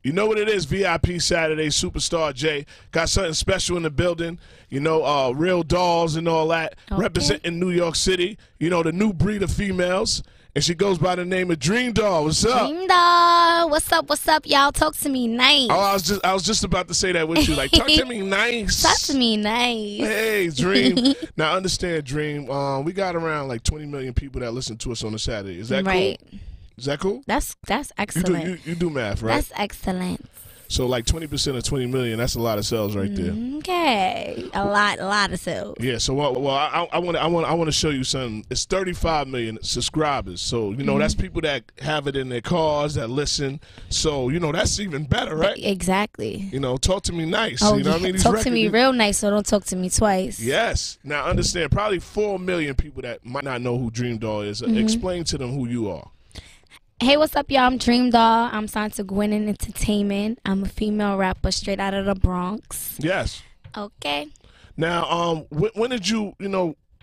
You know what it is, VIP Saturday, Superstar J. Got something special in the building, you know, real dolls and all that, representing New York City, you know, the new breed of females. And she goes by the name of Dream Doll. What's up? Dream Doll. What's up, y'all? Talk to me nice. Oh, I was just about to say that with you. Like, talk to me nice. Talk to me nice. Hey, Dream. Now, understand, Dream, we got around like 20 million people that listen to us on a Saturday. Is that right. cool? Is that cool? That's excellent. You do math, right? That's excellent. So like 20% of 20 million, that's a lot of sales right there. Okay, a lot of sales. Yeah. So I want to show you something. It's 35 million subscribers. So you know that's people that have it in their cars that listen. So you know that's even better, right? Exactly. You know, talk to me nice. Oh, you know what I mean? Talk to me real nice, so don't talk to me twice. Yes. Now understand, probably 4 million people that might not know who Dream Doll is. Explain to them who you are. Hey, what's up, y'all? I'm Dream Doll. I'm signed to Gwinnett Entertainment. I'm a female rapper straight out of the Bronx. Yes. Okay. Now, when did you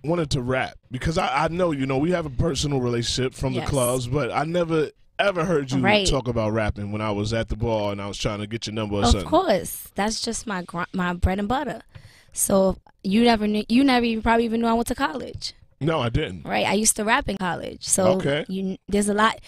wanted to rap? Because I know, you know, we have a personal relationship from the clubs, but I never ever heard you talk about rapping when I was at the bar and I was trying to get your number or something. Of course. That's just my bread and butter. So you never probably even knew I went to college. No, I didn't. Right. I used to rap in college. So there's a lot.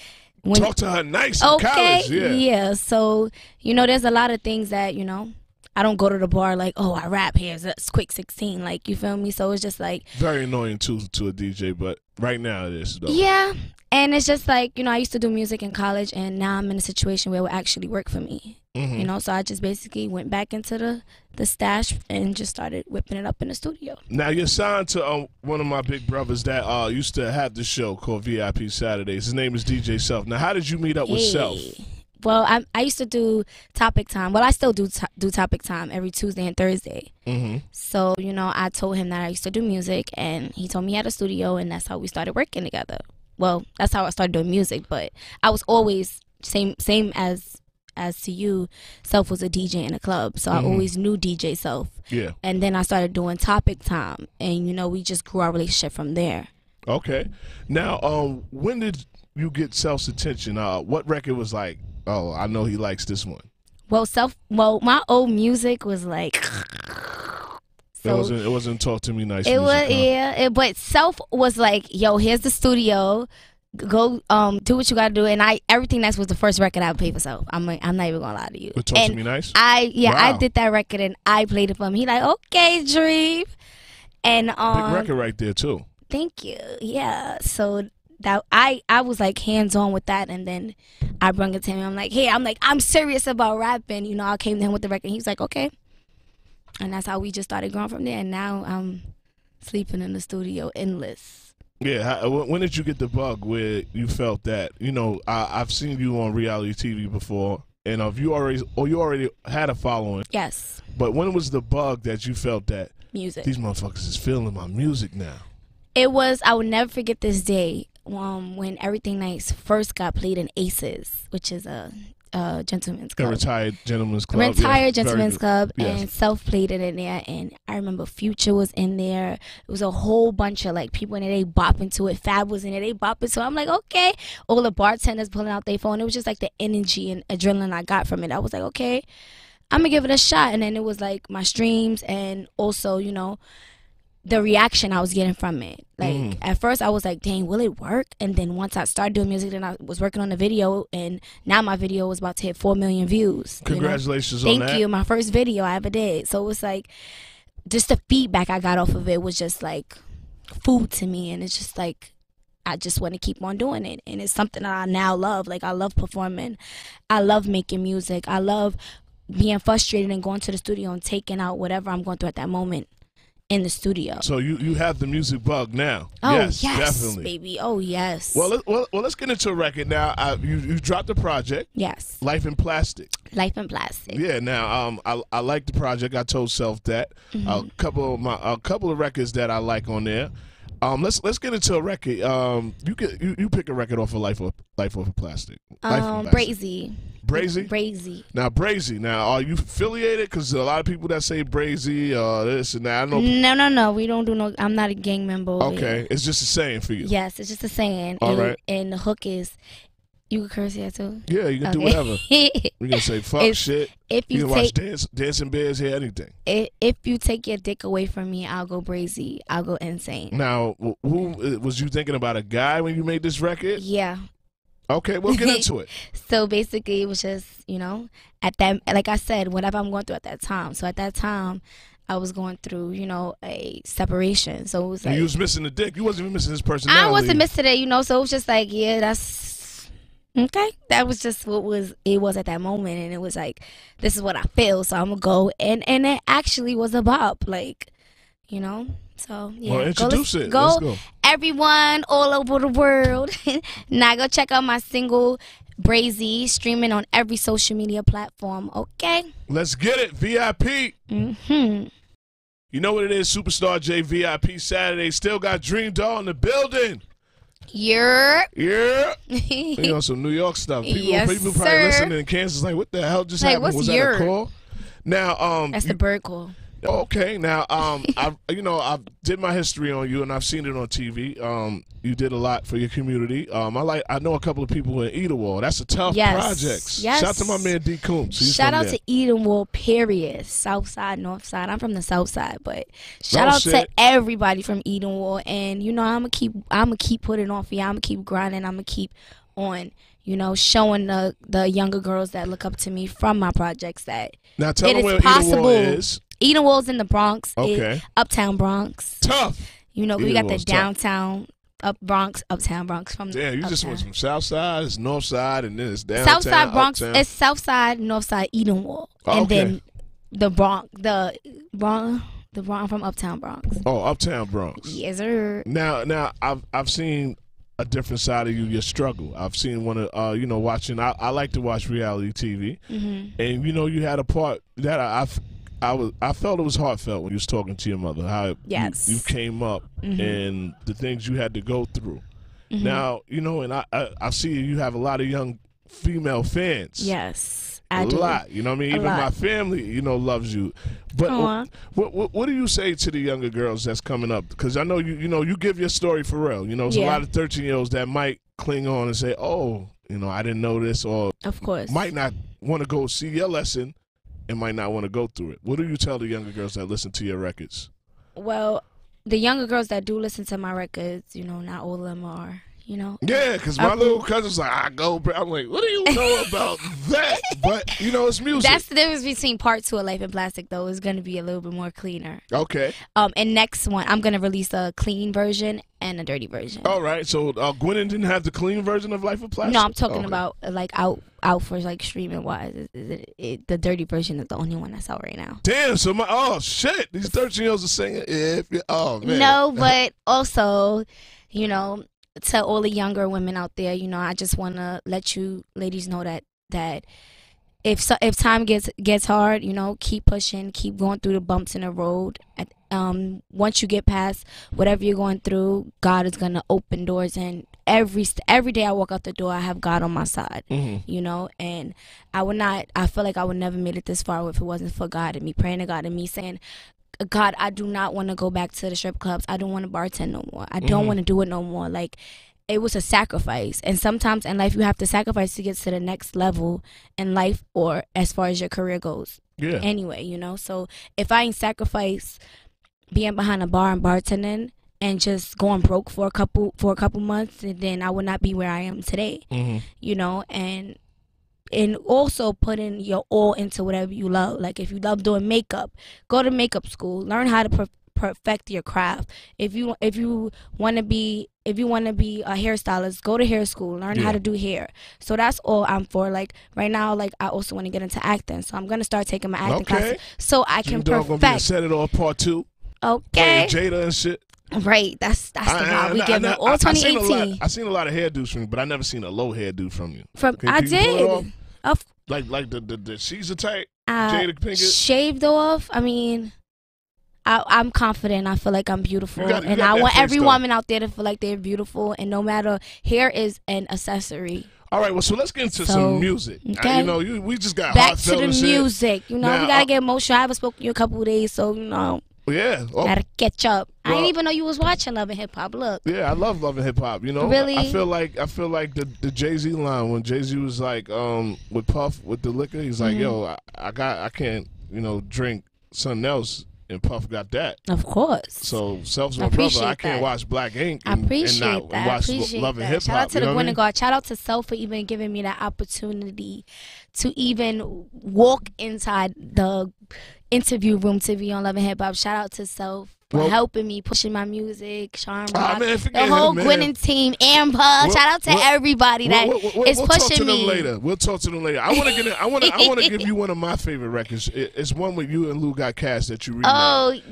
Talk to her nice in college, yeah. So, you know, there's a lot of things that, you know, I don't go to the bar like, oh, I rap, here's a quick 16, like, you feel me? So it's just like... Very annoying, to a DJ, but right now it is, though. Yeah, and it's just like, you know, I used to do music in college, and now I'm in a situation where it would actually work for me. You know, so I just basically went back into the stash and just started whipping it up in the studio. Now, you're signed to one of my big brothers that used to have the show called VIP Saturdays. His name is DJ Self. Now, how did you meet up with Self? Well, I used to do Topic Time. Well, I still do Topic Time every Tuesday and Thursday. So, you know, I told him that I used to do music, and he told me he had a studio, and that's how we started working together. Well, that's how I started doing music, but I was always same as to you. Self was a DJ in a club, so I always knew DJ Self. Yeah. And then I started doing Topic Time, and, you know, we just grew our relationship from there. Okay. Now, when did you get Self's attention? What record was like, oh, I know he likes this one? Well, my old music was like... So it wasn't Talk to Me Nice. It music, was, but Self was like, yo, here's the studio. Go do what you gotta do, and everything that was the first record I played for Self. I'm not even gonna lie to you. But Talk to Me Nice? I did that record and I played it for him. He like, okay, Dream. And big record right there too. Thank you. Yeah. So that I was like hands on with that, and then I brought it to him. I'm serious about rapping. You know, I came to him with the record. He was like, okay. And that's how we just started growing from there. And now I'm sleeping in the studio endless. Yeah, when did you get the bug where you felt that, you know, I've seen you on reality TV before, and you already had a following. Yes. But when was the bug that you felt that music, these motherfuckers is feeling my music now? It was, I will never forget this day when Everything Nice first got played in Aces, which is a gentleman's club. A retired gentleman's club. Retired gentleman's club, and Self played it in there, and I remember Future was in there. It was a whole bunch of like people in there, they bopping to it. Fab was in there, they bopping to it. I'm like, okay. All the bartenders pulling out their phone. It was just like the energy and adrenaline I got from it. I was like, okay, I'm gonna give it a shot. And then it was like my streams, and also, you know, the reaction I was getting from it. Like, at first I was like, dang, will it work? And then once I started doing music, then I was working on the video, and now my video was about to hit 4 million views. Congratulations on that. Thank you. My first video I ever did. So it was like, just the feedback I got off of it was just like food to me. And it's just like, I just want to keep on doing it. And it's something that I now love. Like, I love performing. I love making music. I love being frustrated and going to the studio and taking out whatever I'm going through at that moment in the studio. So you have the music bug now. Oh yes, definitely, baby. Oh yes. Well, let's get into a record now. You dropped a project. Yes. Life in Plastic. Life in Plastic. Yeah. Now I like the project. I told Self that a couple of records that I like on there. Let's get into a record. You pick a record off of Life of Plastic. Brazy. Brazy? Brazy. Now, Brazy. Now, are you affiliated? Because a lot of people that say Brazy, this and that. I know. No. We don't do no. I'm not a gang member. Okay. It's just a saying for you. Yes, it's just a saying. All right. And the hook is, You can curse here too. Yeah, you can do whatever. You can say fuck, shit. If you can watch dancing bears here, anything. If you take your dick away from me, I'll go crazy. I'll go insane. Now, who was you thinking about? A guy when you made this record? Yeah. Okay, we'll get into it. So basically, it was just, you know, at that, like I said, whatever I'm going through at that time. So at that time, I was going through, you know, a separation. So it was like, you was missing the dick. You wasn't even missing his personality. I wasn't missing it, you know. So it was just like, yeah, that's okay. That was just what it was at that moment, and it was like, this is what I feel. So I'm gonna go, and it actually was a bop, like, you know. So yeah, well, introduce it. Go, let's go. Everyone all over the world. Now go check out my single Brazy, streaming on every social media platform. Okay. Let's get it. VIP. You know what it is, Superstar J, VIP Saturday. Still got Dream Doll in the building. Yeah. You know, some New York stuff. People probably listening in Kansas like, what the hell just happened? Was that a call? Now, that's the bird call. Okay, now I did my history on you, and I've seen it on TV. You did a lot for your community. I know a couple of people in Edenwald. That's a tough project. Yes. Shout out to my man D. Coombs. Shout out to Edenwald, period. South side, north side. I'm from the south side, but shout out to everybody from Edenwald. And you know, I'ma keep putting on for you. I'ma keep grinding. I'ma keep on. You know, showing the younger girls that look up to me from my projects that now tell it them where is possible. Edenwald is. Edenwald's in the Bronx. Okay. Uptown Bronx. Tough. You know, we got the downtown uptown Bronx from. Damn, you uptown. Just went from South Side, it's North Side, and then it's downtown. South Side Bronx. Uptown. It's South Side, North Side, Edenwald, and then the Bronx, the Bronx from Uptown Bronx. Oh, Uptown Bronx. Yes, sir. Now, I've seen a different side of you, your struggle. I've seen one of watching. I like to watch reality TV, and you know, you had a part that I felt it was heartfelt when you was talking to your mother. How you came up and the things you had to go through. Now, you know, and I see you have a lot of young female fans. Yes, I do. A lot. You know what I mean? Even my family, you know, loves you. But what do you say to the younger girls that's coming up? Because I know you give your story for real. You know, there's a lot of 13-year-olds that might cling on and say, oh, you know, I didn't know this, or of course might not want to go see your lesson and might not want to go through it. What do you tell the younger girls that listen to your records? Well, the younger girls that do listen to my records, you know, not all of them are, you know. Yeah, because my little cousin's like, I'm like, what do you know about that? But, you know, it's music. That's the difference between part 2 of Life in Plastic, though. It's going to be a little bit more cleaner. Okay. And next one, I'm going to release a clean version and a dirty version. All right. So Gwen didn't have the clean version of Life in Plastic? No, I'm talking about, like, out for, like, streaming-wise. The dirty version is the only one that's out right now. Damn, so shit. These 13-year-olds are singing, oh, man. No, but also, you know, to all the younger women out there, you know, I just want to let you ladies know that if time gets hard, you know, keep pushing, keep going through the bumps in the road. Once you get past whatever you're going through, God is gonna open doors, and every day I walk out the door, I have God on my side. You know, and I feel like I would never made it this far if it wasn't for God and me praying to God and me saying, God, I do not want to go back to the strip clubs. I don't want to bartend no more. I don't want to do it no more. Like, it was a sacrifice. And sometimes in life, you have to sacrifice to get to the next level in life, or as far as your career goes. Yeah. Anyway, you know, so if I ain't sacrifice being behind a bar and bartending and just going broke for a couple months, then I would not be where I am today. You know, and also putting your all into whatever you love. Like, if you love doing makeup, go to makeup school, learn how to perfect your craft. If you want to be a hairstylist, go to hair school, learn how to do hair. So that's all I'm for. Like, right now, like, I also want to get into acting, so I'm gonna start taking my acting classes so I can perfect. Gonna be Set It Off Part 2. Okay. Jada and shit. Right, that's the vibe we give them. All 2018. I seen a lot of hairdos from you, but I never seen a low hairdo from you. I did. Like the Caesar type, Jada Pinkett. Shaved off. I mean, I'm confident. I feel like I'm beautiful, and I want every woman out there to feel like they're beautiful. And no matter, hair is an accessory. All right, well, so let's get into some music. Okay. You know, we just got back to the and music. You know, now, we gotta get emotional. I haven't spoken to you in a couple of days, so you know. Yeah. Oh. Gotta catch up. Well, I didn't even know you was watching Love and Hip Hop. Look. Yeah, I love Love and Hip Hop. You know, Really? I feel like the Jay-Z line when Jay-Z was like with Puff with the liquor. He's like, yo, I can't drink something else. And Puff got that. Of course. So Self's my brother. I can't watch Black Ink and not watch Love and Hip Hop. Shout out to the Winter Guard. Shout out to Self for even giving me that opportunity to even walk inside the interview room to be on Love and Hip Hop. Shout out to Self for helping me, pushing my music, Sean Rock, the whole Gwinnett team, Amber. Shout out to everybody that is pushing me. We'll talk to them later. I want to get. I want to give you one of my favorite records. It's one with you and Lou Got Cash that you remade.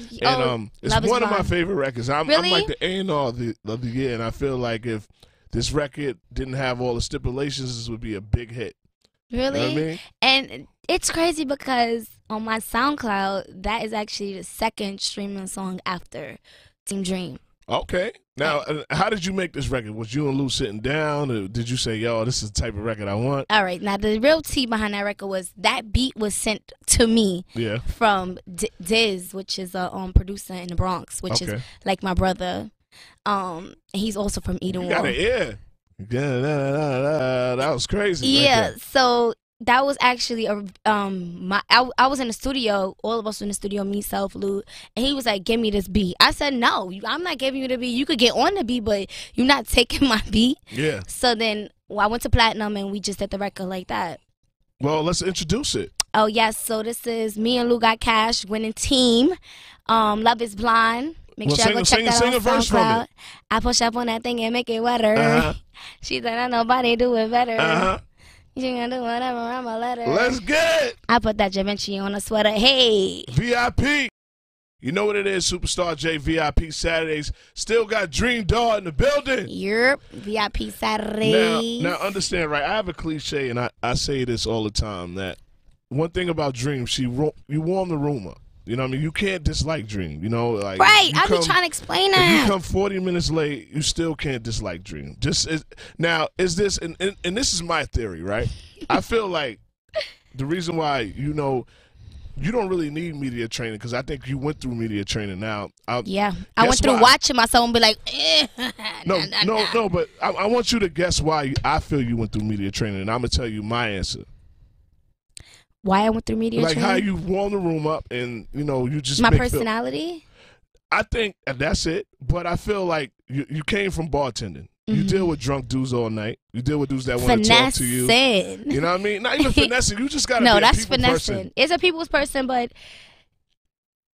It's one of my favorite records. I'm like the A&R of the year, and I feel like if this record didn't have all the stipulations, this would be a big hit. Really? You know what I mean? And it's crazy because on my SoundCloud, that is actually the second streaming song after Team Dream. Okay. Now, how did you make this record? Was you and Lou sitting down, or did you say, yo, this is the type of record I want? All right. Now, the real tea behind that record was that beat was sent to me from Diz, which is a producer in the Bronx, which is like my brother. He's also from Eden. You got an ear. Yeah, that was crazy. Yeah, right, so that was actually I was in the studio, all of us were in the studio, me, Self, Lou, and he was like, give me this beat. I said, no, I'm not giving you the beat. You could get on the beat, but you're not taking my beat. Yeah. So then I went to Platinum and we just did the record like that. Well, let's introduce it. Oh, yes. So this is me and Lou Got Cash, winning team. Love is Blind. Make sure I go check that on SoundCloud. I push up on that thing and make it wetter. She said, I nobody do it better. You gonna do whatever, I'm a letter. Let's get it. I put that Givenchy on a sweater. Hey. VIP. You know what it is, Superstar J, VIP Saturdays. Still got Dream Doll in the building. Yep, VIP Saturdays. Now understand, right? I have a cliche, and I say this all the time, that one thing about Dream, you warm the room up. You know what I mean? You can't dislike Dream, like right, I be trying to explain that. If you come 40 minutes late, you still can't dislike Dream. Now, is this, and this is my theory, right? I feel like the reason why, you don't really need media training, because I think you went through media training now. I went through watching myself and be like, No, but I want you to guess why I feel you went through media training, and I'm going to tell you my answer. Why I went through media training? Like how you warm the room up and, you just my personality? I think that's it. But I feel like you came from bartending. You deal with drunk dudes all night. You deal with dudes that want to talk to you. You know what I mean? Not even finessing. You just got to be a people person. It's a people's person, but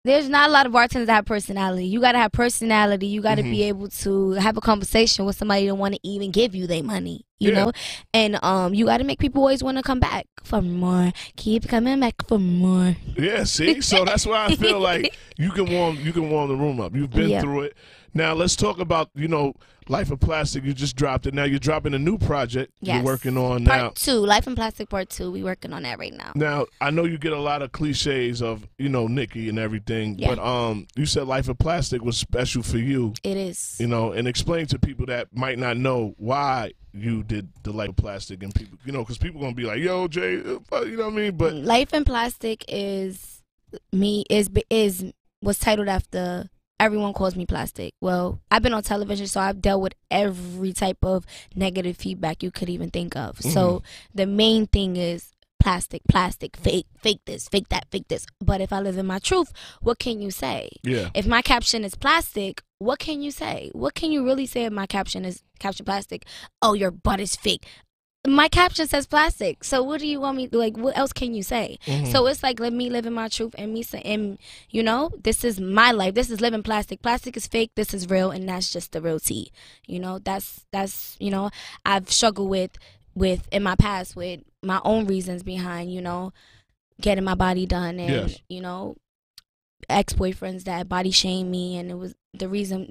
there's not a lot of bartenders that have personality. You got to have personality. You got to be able to have a conversation with somebody that want to even give you their money, you know? And you got to make people always want to come back for more. Keep coming back for more. Yeah, see? So that's why I feel like you can warm the room up. You've been through it. Now let's talk about, Life of Plastic. You just dropped it. Now you're dropping a new project you're working on now. Part 2, Life in Plastic Part 2. We're working on that right now. Now, I know you get a lot of cliches of, Nicki and everything, but you said Life of Plastic was special for you. It is. And explain to people that might not know why you did the Life of Plastic, and people, because people going to be like, yo, Jay, you know what I mean? But Life in Plastic is was titled after... Everyone calls me plastic. Well, I've been on television, so I've dealt with every type of negative feedback you could even think of. So the main thing is plastic, fake this, fake that, fake this. But if I live in my truth, what can you say? Yeah. If my caption is plastic, what can you say? What can you really say if my caption is caption plastic? Oh, your butt is fake. My caption says plastic, so what do you want me to, what else can you say? So it's like, let me live in my truth, and me say, and this is my life. This is living plastic. Plastic is fake. This is real, and that's just the real tea. That's I've struggled with in my past with my own reasons behind getting my body done, and ex-boyfriends that body shamed me, and it was the reason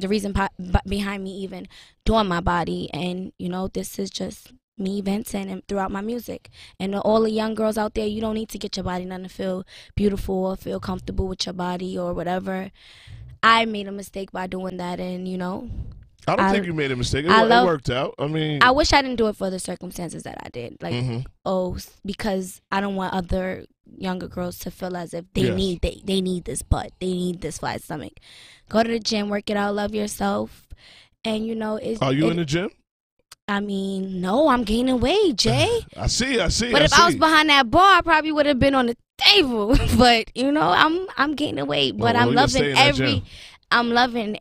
behind me even doing my body, and this is just me venting and throughout my music. And all the young girls out there, you don't need to get your body done to feel beautiful or feel comfortable with your body or whatever. I made a mistake by doing that, and I don't think you made a mistake. It worked out. I mean, I wish I didn't do it for the circumstances that I did. Because I don't want other younger girls to feel as if they need this butt, they need this flat stomach. Go to the gym, work it out, love yourself, and you know. Are you in the gym? I mean, no, I'm gaining weight, Jay. I see. But if I was behind that bar, I probably would have been on the table. But you know, I'm gaining weight. But I'm loving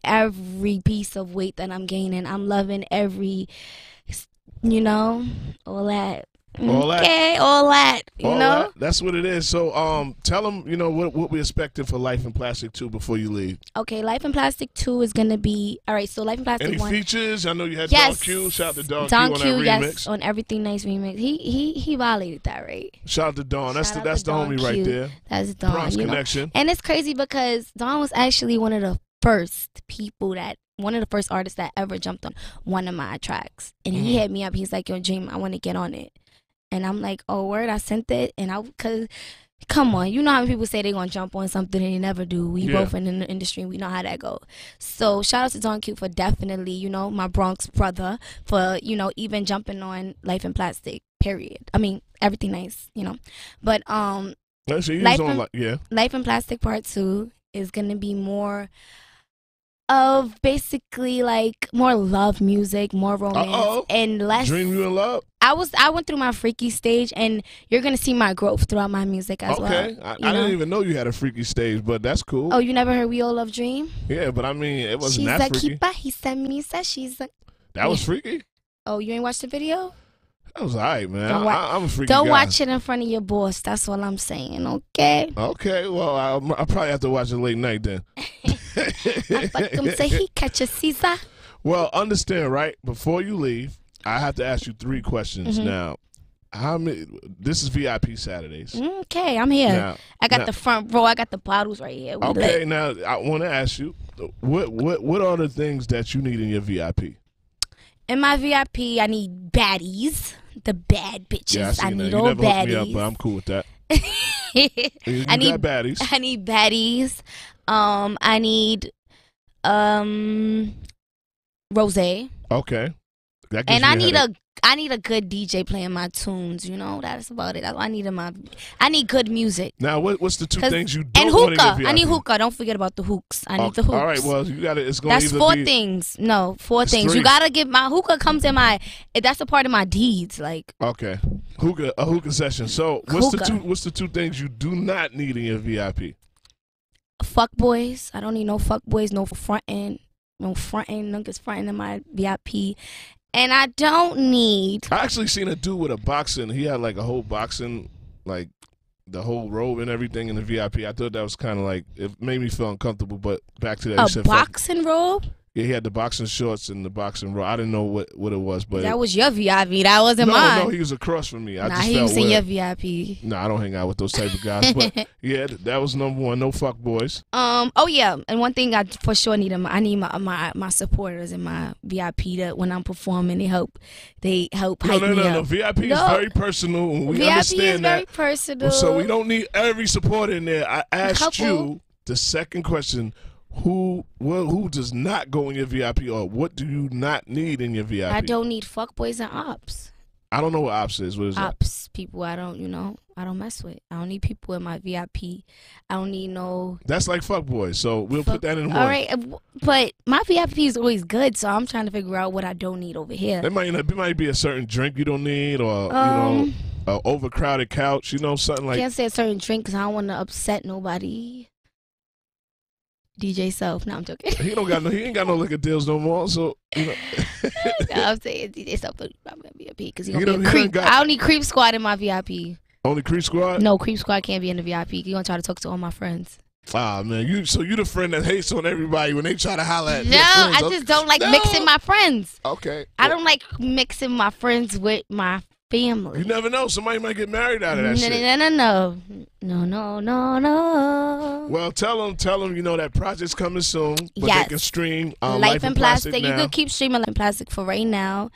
every piece of weight that I'm gaining. I'm loving every, you know, all that. All that. You know, that's what it is. So, tell them, you know, what we expected for Life in Plastic 2 before you leave. Okay, Life in Plastic 2 is gonna be all right. So, Life in Plastic Any 1. features? I know you had Don Q. Shout out to Don Q on that remix. Yes, on Everything Nice remix. He violated that, right? Shout out to Don. That's the homie right there. That's Don. Bronx Connection. And it's crazy because Don was actually one of the first artists that ever jumped on one of my tracks, and he hit me up. He's like, "Yo, Dream, I want to get on it." And I'm like, oh, word, I sent it. And cause, come on, you know how people say they going to jump on something and they never do. We both in the industry, we know how that goes. So shout out to Don Q for definitely, you know, my Bronx brother, for, you know, even jumping on Life in Plastic, period. I mean, Everything Nice, you know. But Life in Plastic Part 2 is going to be more of basically like more love music, more romance, and less Dream You in Love. I went through my freaky stage, and you're gonna see my growth throughout my music as well. Okay, I didn't even know you had a freaky stage, but that's cool. Oh, you never heard "We All Love Dream"? Yeah, but I mean, it wasn't she's that freaky. Keeper. He said me, said she's a. That was freaky. Oh, you ain't watched the video? That was alright, man. I'm a freaky Don't guy. watch it in front of your boss. That's what I'm saying. Okay. Okay. Well, I probably have to watch it late night then. I fuck him say he catch a Caesar. Well, understand, right? Before you leave, I have to ask you 3 questions now. How many? This is VIP Saturdays. Okay, I'm here. Now, I got the front row. I got the bottles right here. Okay, now I want to ask you, what are the things that you need in your VIP? In my VIP, I need baddies, the bad bitches. Yeah, I need you all never baddies. Hooked me up, but I'm cool with that. I need baddies. I need baddies. I need rose. Okay. And I need a good DJ playing my tunes. You know, that's about it. I need good music. Now, what's the 2 things you don't and want in your hookah? VIP? I need hookah. Don't forget about the hooks. I need the hooks. All right. Well, you got it. It's going That's 4 things. No, 4 things. 3. You gotta get my hookah comes in my. That's a part of my deeds. Like okay, a hookah session. So what's the 2 things you do not need in your VIP? Fuck boys. I don't need no fuck boys. No fronting. Niggas fronting in my VIP. And I don't need. I actually seen a dude with a boxing. He had like a whole boxing, like the whole robe and everything in the VIP. I thought that was kind of like, it made me feel uncomfortable. But back to that, a boxing robe. Yeah, he had the boxing shorts and the boxing robe. I didn't know what it was, but that was your VIP. That wasn't mine. No, he was across from me. He was in your VIP. No, I don't hang out with those type of guys. But yeah, that was number 1. No fuck boys. Oh yeah, and one thing I for sure need I need my supporters in my VIP that when I'm performing they help hype me up. No. VIP is very personal. We VIP understand is very personal. So we don't need every supporter in there. I asked you the second question. Who does not go in your VIP, or what do you not need in your VIP? I don't need fuckboys and ops. I don't know what ops is. What is ops? People I don't mess with. I don't need people in my VIP. I don't need no. That's like fuckboys. So we'll put that in one. All right, but my VIP is always good. So I'm trying to figure out what I don't need over here. There might be a certain drink you don't need, or you know, an overcrowded couch. You know, something like. I can't say a certain drink because I don't want to upset nobody. DJ Self. No, I'm joking. He ain't got no liquor deals no more. So you know. No, I'm saying DJ Self don't I'm gonna be a VIP because he's gonna be a creep. I don't need Creep Squad in my VIP. Only Creep Squad? No, Creep Squad can't be in the VIP. You gonna try to talk to all my friends. Ah man, you the friend that hates on everybody when they try to holler at No, I just don't like mixing my friends. Okay. I don't like mixing my friends with my family. You never know. Somebody might get married out of that shit. No. Well, tell them, you know, that project's coming soon. But they can stream Life in Plastic. now. You can keep streaming Life in Plastic for right now.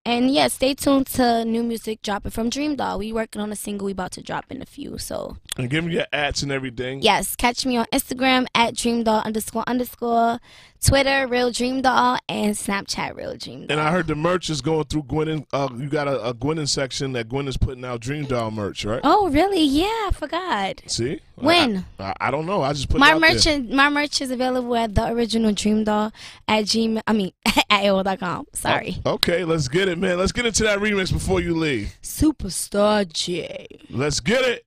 And yeah, stay tuned to new music dropping from Dream Doll. We working on a single. We about to drop in a few. So. And give me your ads and everything. Yes, catch me on Instagram at @dreamdoll__. Twitter, Real Dream Doll, and Snapchat, Real Dream Doll. And I heard the merch is going through Gwen. You got a Gwen section that Gwen is putting out Dream Doll merch, right? Oh, really? Yeah, I forgot. See? When? I don't know. I just put my it out merch. there. My merch is available at the original Dream Doll at AOL.com. Sorry. Oh, okay, let's get it, man. Let's get into that remix before you leave. Superstar J. Let's get it.